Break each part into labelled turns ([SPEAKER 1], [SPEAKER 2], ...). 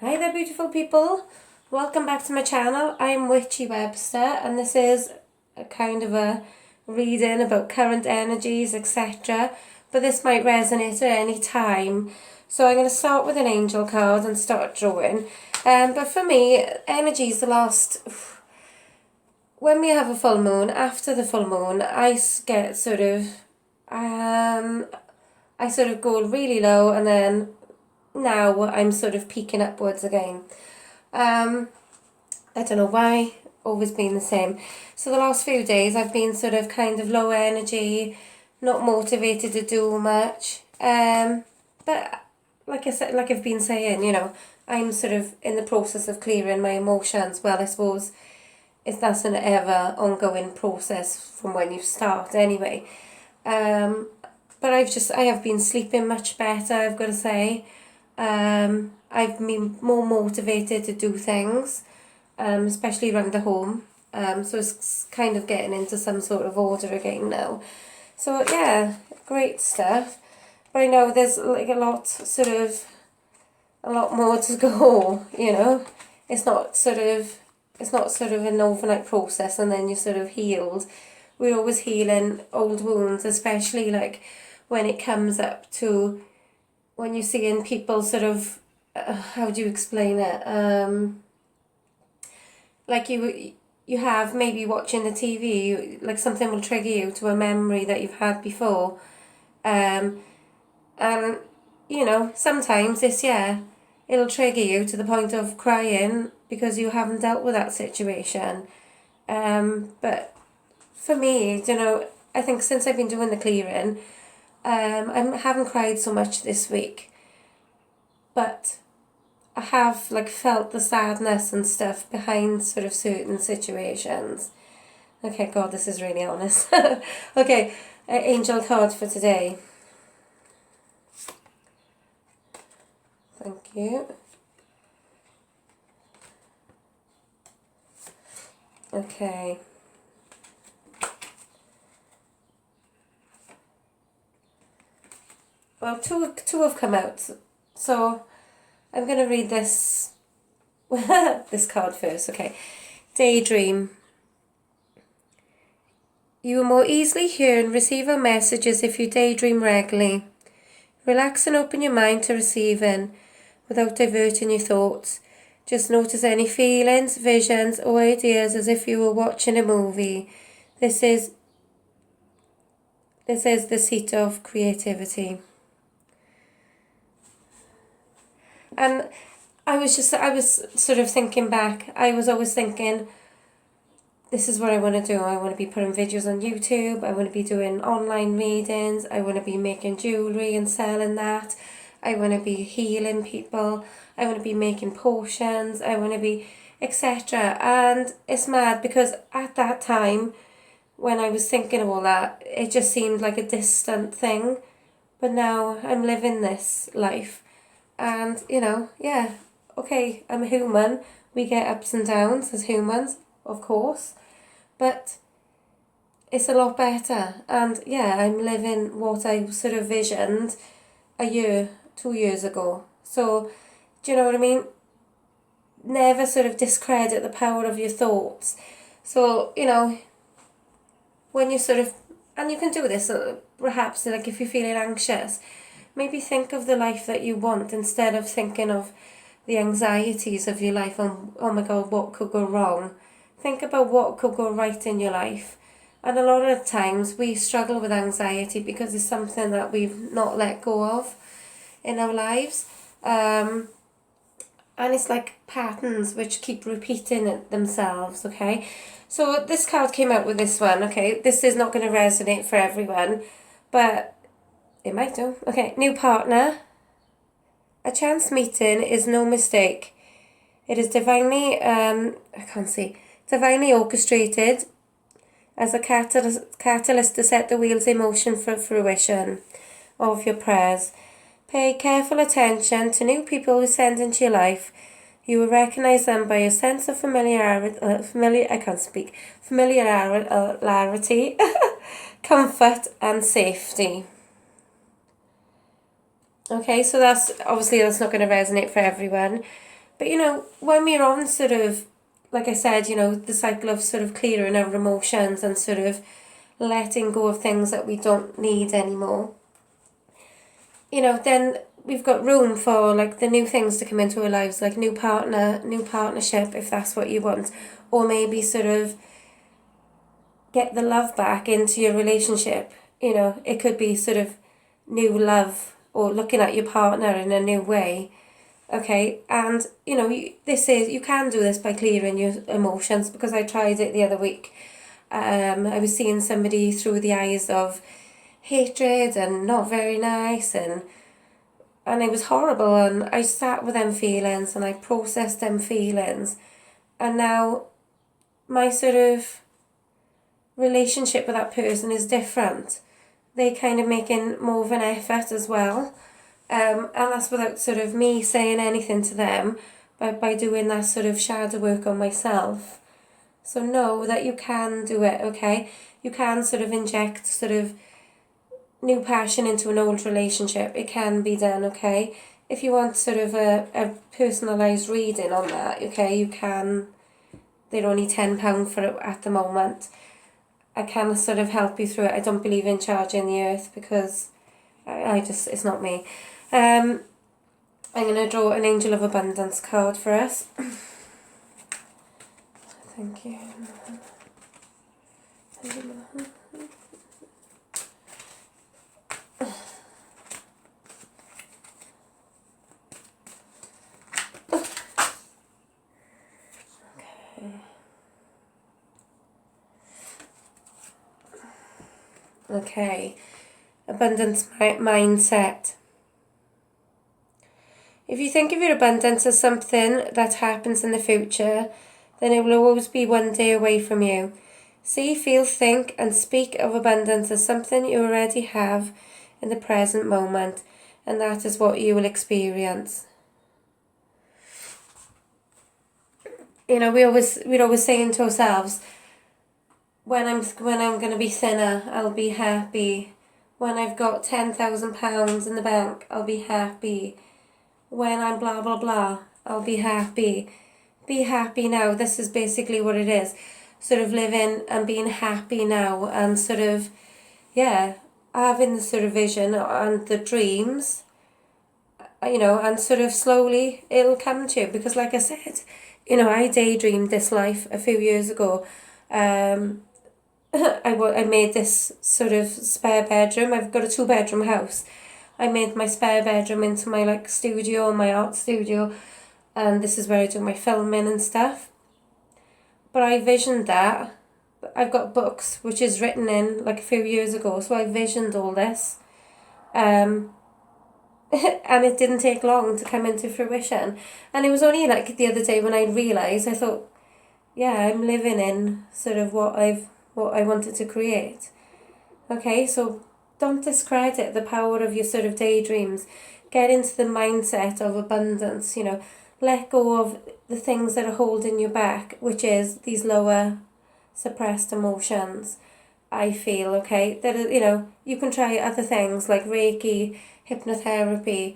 [SPEAKER 1] Hi there, beautiful people. Welcome back to my channel. I'm Witchy Webster, and this is a kind of a reading about current energies, etc. But this might resonate at any time. So I'm going to start with an angel card and start drawing. But for me, energies the last... When we have a full moon, after the full moon, I get sort of... I sort of go really low, and then now I'm sort of peaking upwards again. I don't know why, always been the same. So the last few days I've been sort of kind of low energy, not motivated to do much. But like I said, like I've been saying, I'm sort of in the process of clearing my emotions. Well, I suppose that's an ever ongoing process from when you start anyway. But I have been sleeping much better, I've got to say. I've been more motivated to do things, especially around the home. So it's kind of getting into some sort of order again now. So yeah, great stuff. But I know there's like a lot more to go, It's not sort of an overnight process and then you're sort of healed. We're always healing old wounds, especially like when it comes up to when you're seeing people sort of, how do you explain it? Like you have maybe watching the TV, like something will trigger you to a memory that you've had before. And, sometimes it'll trigger you to the point of crying because you haven't dealt with that situation. But for me, I think since I've been doing the clearing, I haven't cried so much this week, but I have like felt the sadness and stuff behind sort of certain situations. Okay, God, this is really honest. Okay, angel card for today. Thank you. Okay. Well, two have come out, so I'm going to read this this card first. Okay. Daydream. You will more easily hear and receive our messages if you daydream regularly. Relax and open your mind to receiving without diverting your thoughts. Just notice any feelings, visions, or ideas as if you were watching a movie. This is the seat of creativity. And I was sort of thinking back. I was always thinking, this is what I want to do. I want to be putting videos on YouTube. I want to be doing online readings. I want to be making jewellery and selling that. I want to be healing people. I want to be making potions. I want to be etc. And it's mad because at that time, when I was thinking of all that, it just seemed like a distant thing. But now I'm living this life. And, okay, I'm a human. We get ups and downs as humans, of course. But it's a lot better. And, I'm living what I sort of visioned a year, 2 years ago. So, do you know what I mean? Never sort of discredit the power of your thoughts. So, when you sort of, and you can do this, perhaps, like if you're feeling anxious, maybe think of the life that you want instead of thinking of the anxieties of your life and, oh my God, what could go wrong? Think about what could go right in your life. And a lot of times we struggle with anxiety because it's something that we've not let go of in our lives. And it's like patterns which keep repeating themselves, okay? So this card came out with this one, okay? This is not going to resonate for everyone, but it might do. Okay, new partner. A chance meeting is no mistake. It is divinely, divinely orchestrated as a catalyst to set the wheels in motion for fruition of your prayers. Pay careful attention to new people who send into your life. You will recognize them by your sense of familiarity, comfort and safety. Okay, so that's not going to resonate for everyone. But, you know, when we're on sort of, like I said, you know, the cycle of sort of clearing our emotions and sort of letting go of things that we don't need anymore, you know, then we've got room for like the new things to come into our lives, like new partner, new partnership, if that's what you want, or maybe sort of get the love back into your relationship. You know, it could be sort of new love or looking at your partner in a new way. Okay, and you know, you can do this by clearing your emotions, because I tried it the other week. I was seeing somebody through the eyes of hatred and not very nice, and it was horrible, and I sat with them feelings and I processed them feelings, and now my sort of relationship with that person is different. They kind of making more of an effort as well, and that's without sort of me saying anything to them, but by doing that sort of shadow work on myself. So know that you can do it, okay? You can sort of inject sort of new passion into an old relationship. It can be done, okay? If you want sort of a personalised reading on that, okay, you can. They're only £10 for it at the moment. I can sort of help you through it. I don't believe in charging the earth, because I just, it's not me. I'm going to draw an Angel of Abundance card for us. Thank you. Okay. Abundance mindset. If you think of your abundance as something that happens in the future, then it will always be one day away from you. See, feel, think, and speak of abundance as something you already have in the present moment, and that is what you will experience. You know, we're always saying to ourselves, when I'm going to be thinner, I'll be happy. When I've got £10,000 in the bank, I'll be happy. When I'm blah blah blah, I'll be happy. Be happy now. This is basically what it is. Sort of living and being happy now, and sort of, yeah, having the sort of vision and the dreams, you know, and sort of slowly it'll come to you. Because like I said, you know, I daydreamed this life a few years ago. I made this sort of spare bedroom. I've got a 2-bedroom house. I made my spare bedroom into my like studio, my art studio, and this is where I do my filming and stuff. But I visioned that. I've got books which is written in like a few years ago, so I visioned all this. And it didn't take long to come into fruition. And it was only like the other day when I realised, I thought, yeah, I'm living in sort of what I wanted to create. Okay, so don't discredit the power of your sort of daydreams. Get into the mindset of abundance, you know. Let go of the things that are holding you back, which is these lower suppressed emotions, I feel, okay? That, you know, you can try other things like Reiki, hypnotherapy,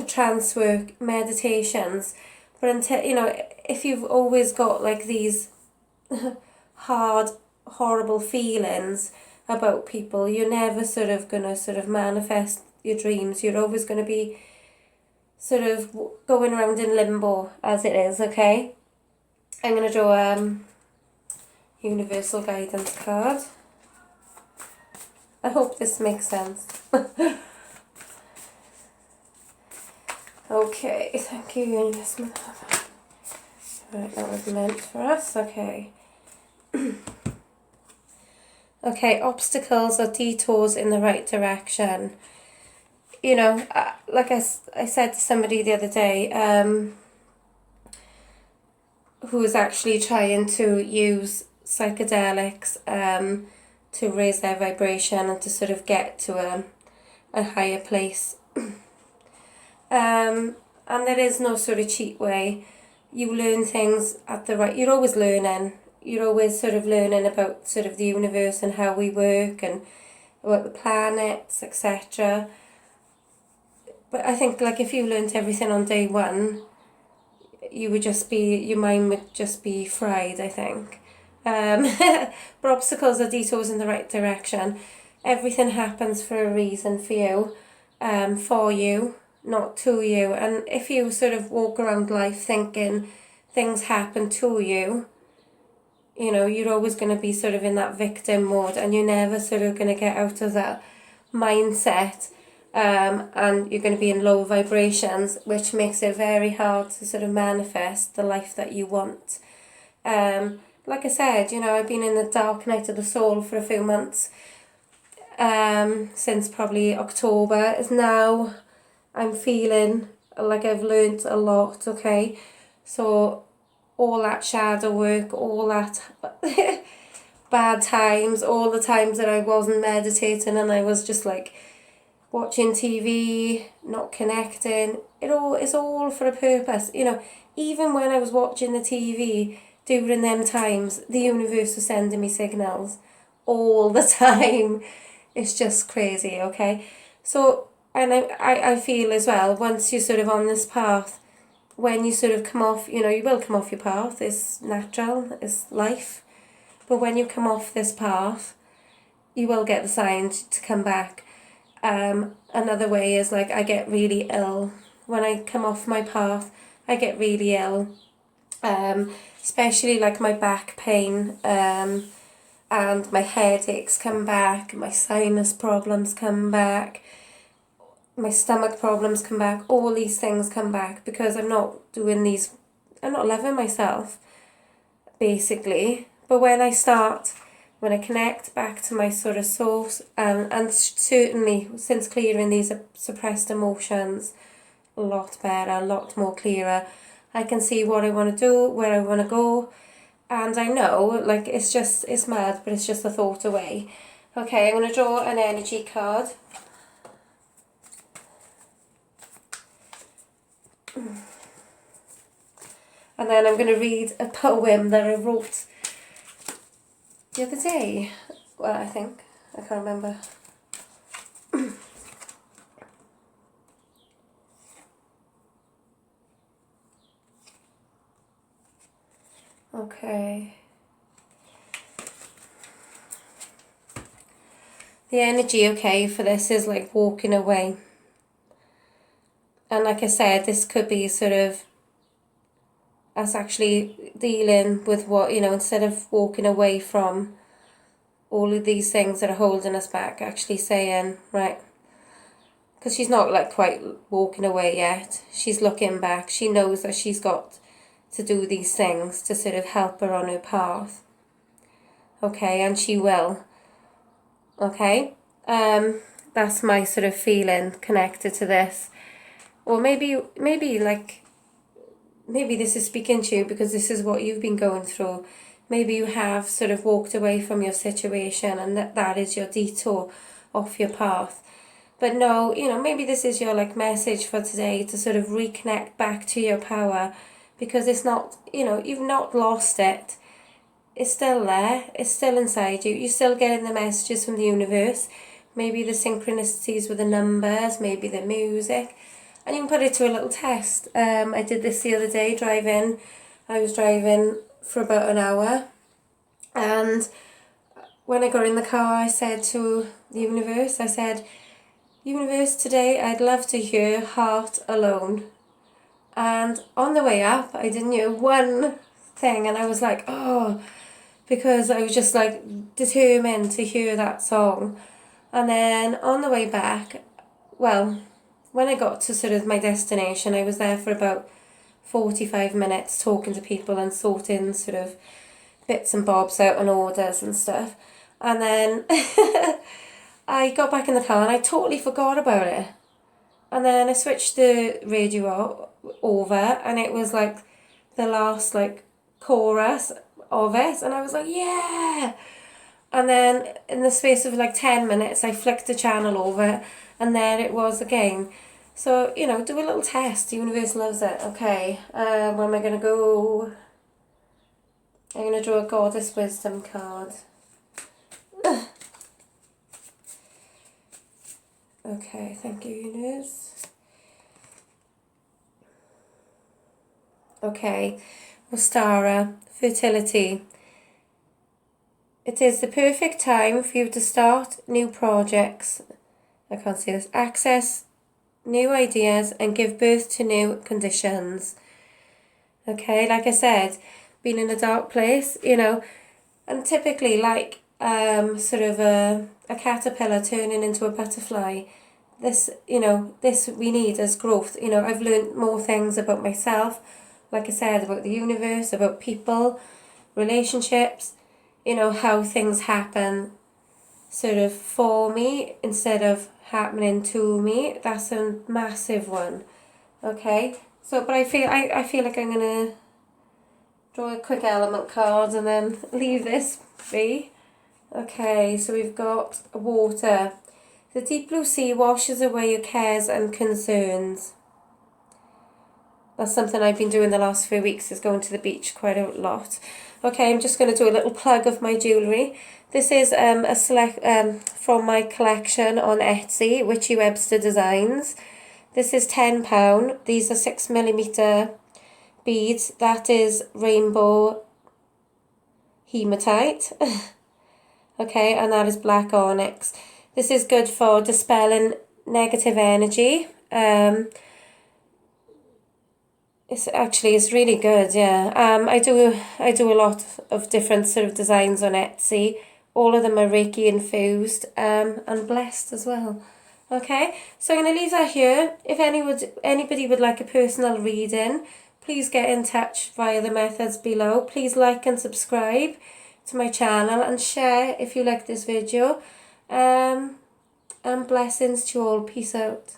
[SPEAKER 1] trance work, meditations. But until, you know, if you've always got like these hard, horrible feelings about people, you're never sort of going to sort of manifest your dreams. You're always going to be sort of going around in limbo as it is, okay? I'm going to draw a universal guidance card. I hope this makes sense. Okay, thank you, universe. Right, that was meant for us, okay. Okay, obstacles or detours in the right direction. You know, like I said to somebody the other day, who was actually trying to use psychedelics to raise their vibration and to sort of get to a higher place. And there is no sort of cheap way. You learn things you're always learning. You're always sort of learning about sort of the universe and how we work and about the planets, etc. But I think like if you learnt everything on day one, you would just be, your mind would just be fried, I think. But obstacles are detours in the right direction. Everything happens for a reason for you, not to you. And if you sort of walk around life thinking things happen to you, you know, you're always going to be sort of in that victim mode, and you're never sort of going to get out of that mindset. And you're going to be in low vibrations, which makes it very hard to sort of manifest the life that you want. Like I said, you know, I've been in the dark night of the soul for a few months, since probably October. Is now I'm feeling like I've learnt a lot, okay? So all that shadow work, all that bad times, all the times that I wasn't meditating and I was just like watching TV, not connecting, it's all for a purpose. You know, even when I was watching the TV during them times, the universe was sending me signals all the time. It's just crazy, okay? So, and I feel as well, once you're sort of on this path, when you sort of come off, you know, you will come off your path, it's natural, it's life. But when you come off this path, you will get the signs to come back. Another way is like I get really ill. When I come off my path, I get really ill. Especially like my back pain, and my headaches come back, my sinus problems come back, my stomach problems come back, all these things come back because I'm not loving myself, basically. But when I connect back to my sort of source, and certainly since clearing these suppressed emotions, a lot better, a lot more clearer, I can see what I want to do, where I want to go, and I know, like, it's mad, but it's just a thought away. Okay, I'm going to draw an energy card. And then I'm going to read a poem that I wrote the other day. Well, I think. I can't remember. Okay. The energy, okay, for this is like walking away. And like I said, this could be sort of us actually dealing with what, you know, instead of walking away from all of these things that are holding us back, actually saying, right, because she's not like quite walking away yet. She's looking back. She knows that she's got to do these things to sort of help her on her path. Okay, and she will. Okay, that's my sort of feeling connected to this. Or maybe this is speaking to you because this is what you've been going through. Maybe you have sort of walked away from your situation and that is your detour off your path. But no, you know, maybe this is your like message for today to sort of reconnect back to your power, because it's not, you know, you've not lost it. It's still there. It's still inside you. You're still getting the messages from the universe. Maybe the synchronicities with the numbers, maybe the music. And you can put it to a little test. I did this the other day driving. I was driving for about an hour. And when I got in the car, I said to the universe, I said, universe, today I'd love to hear Heart Alone. And on the way up, I didn't hear one thing. And I was like, oh, because I was just like determined to hear that song. And then on the way back, well, when I got to sort of my destination, I was there for about 45 minutes talking to people and sorting sort of bits and bobs out on orders and stuff. And then I got back in the car and I totally forgot about it. And then I switched the radio over and it was like the last like chorus of it. And I was like, yeah! And then in the space of like 10 minutes, I flicked the channel over and there it was again. So, you know, do a little test. The universe loves it. Okay, where am I going to go? I'm going to draw a Goddess Wisdom card. Okay, thank you, universe. Okay, Ostara, fertility. It is the perfect time for you to start new projects. I can't see this. Access new ideas and give birth to new conditions. Okay, like I said, being in a dark place, you know, and typically like sort of a caterpillar turning into a butterfly. This, you know, this we need as growth. You know, I've learned more things about myself, like I said, about the universe, about people, relationships, you know, how things happen sort of for me instead of happening to me. That's a massive one. Okay, so but I feel like I'm gonna draw a quick element card and then leave this be. Okay, so we've got water. The deep blue sea washes away your cares and concerns. That's something I've been doing the last few weeks, is going to the beach quite a lot. Okay, I'm just going to do a little plug of my jewellery. This is a select from my collection on Etsy, Witchy Webster Designs. This is £10. These are 6mm beads. That is rainbow hematite. Okay, and that is black onyx. This is good for dispelling negative energy. It's really good, yeah. I do a lot of different sort of designs on Etsy. All of them are Reiki infused and blessed as well. Okay, so I'm going to leave that here. If anybody would like a personal reading, please get in touch via the methods below. Please like and subscribe to my channel and share if you like this video. And blessings to you all. Peace out.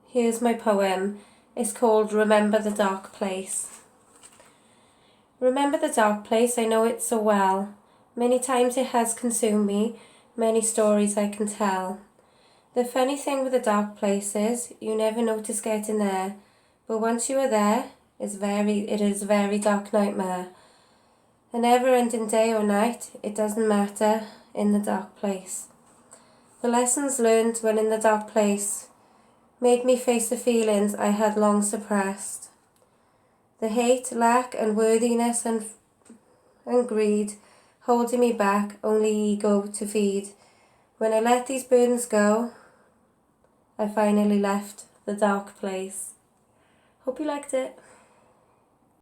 [SPEAKER 1] Here's my poem. It's called Remember the Dark Place. Remember the dark place, I know it so well. Many times it has consumed me, many stories I can tell. The funny thing with the dark place is, you never notice getting there, but once you are there, it is a very dark nightmare. A never-ending day or night, it doesn't matter in the dark place. The lessons learned when in the dark place made me face the feelings I had long suppressed. The hate, lack, unworthiness and greed holding me back, only ego to feed. When I let these burdens go, I finally left the dark place. Hope you liked it.